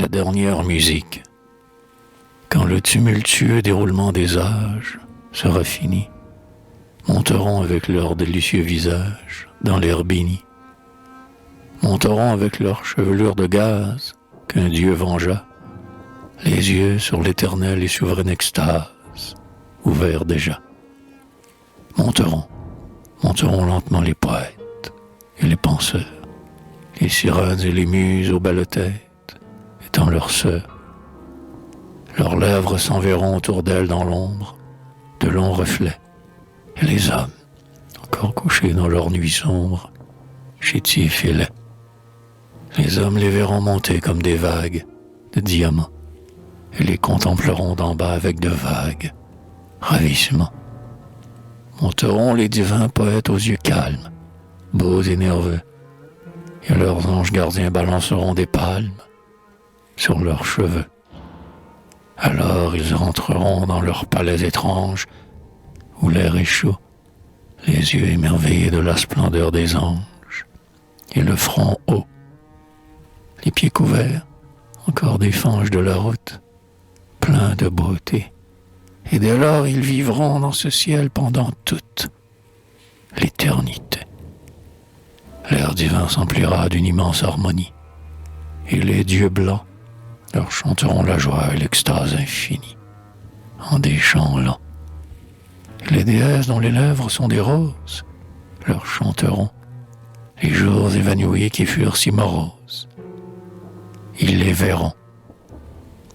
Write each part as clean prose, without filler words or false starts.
la dernière musique. Quand le tumultueux déroulement des âges sera fini, monteront avec leurs délicieux visages dans l'air béni, monteront avec leur chevelure de gaz qu'un Dieu vengea, les yeux sur l'éternelle et souveraine extase, ouverts déjà. Monteront lentement les poètes et les penseurs, les sirènes et les muses aux belles têtes, étant leurs sœurs. Leurs lèvres s'enverront autour d'elles dans l'ombre, de longs reflets, et les hommes, encore couchés dans leur nuit sombre, chétifs et laids. Les hommes les verront monter comme des vagues de diamants, et les contempleront d'en bas avec de vagues ravissements. Monteront les divins poètes aux yeux calmes, beaux et nerveux, et leurs anges gardiens balanceront des palmes sur leurs cheveux. Alors ils rentreront dans leurs palais étranges, où l'air est chaud, les yeux émerveillés de la splendeur des anges, et le front haut, les pieds couverts, encore des fanges de la route, pleins de beauté. Et dès lors ils vivront dans ce ciel pendant toute l'éternité. L'air divin s'emplira d'une immense harmonie, et les dieux blancs leur chanteront la joie et l'extase infinie, en des chants lents. Et les déesses dont les lèvres sont des roses leur chanteront les jours évanouis qui furent si moroses. Ils les verront.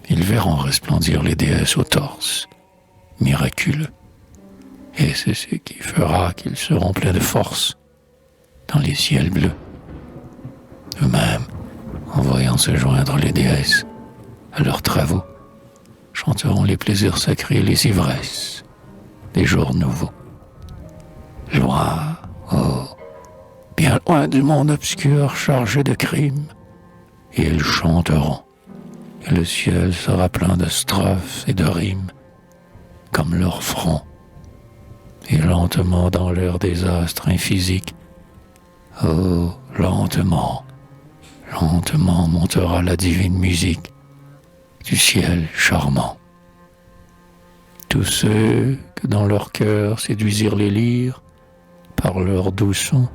Ils verront resplendir les déesses au torse miraculeux. Et c'est ce qui fera qu'ils seront pleins de force dans les ciels bleus. Eux-mêmes, en voyant se joindre les déesses à leurs travaux, chanteront les plaisirs sacrés et les ivresses des jours nouveaux. Loin, oh, bien loin du monde obscur chargé de crimes, ils chanteront, et le ciel sera plein de strophes et de rimes, comme leur front, et lentement dans leur désastre imphysique, oh, lentement, lentement montera la divine musique du ciel charmant. Tous ceux que dans leur cœur séduisirent les lyres par leurs doux sons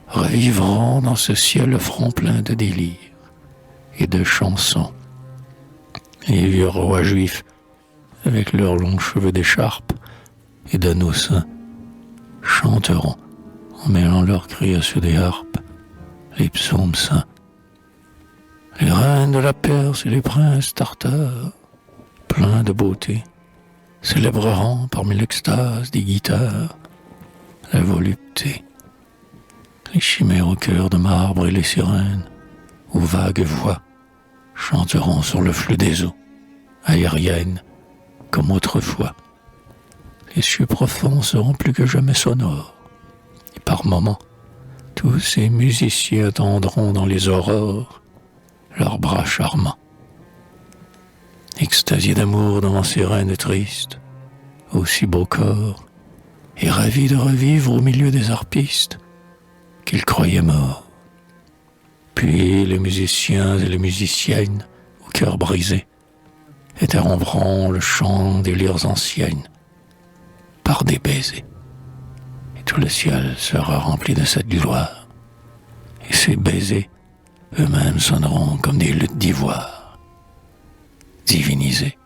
revivront dans ce ciel le front plein de délire et de chansons. Les vieux rois juifs, avec leurs longs cheveux d'écharpe et d'anneaux saints, chanteront en mêlant leurs cris à ceux des harpes, les psaumes saints. Les reines de la Perse et les princes tartares, pleins de beauté, célébreront parmi l'extase des guitares la volupté. Les chimères au cœur de marbre et les sirènes, aux vagues voix, chanteront sur le flux des eaux, aériennes comme autrefois. Les cieux profonds seront plus que jamais sonores, et par moments, tous ces musiciens tendront dans les aurores leurs bras charmants. Extasiés d'amour devant ces reines tristes, aussi beau corps, et ravis de revivre au milieu des harpistes qu'ils croyaient morts. Puis les musiciens et les musiciennes, au cœur brisé, interrompront le chant des lyres anciennes par des baisers. Et tout le ciel sera rempli de cette gloire. Et ces baisers eux-mêmes sonneront comme des luttes d'ivoire, divinisés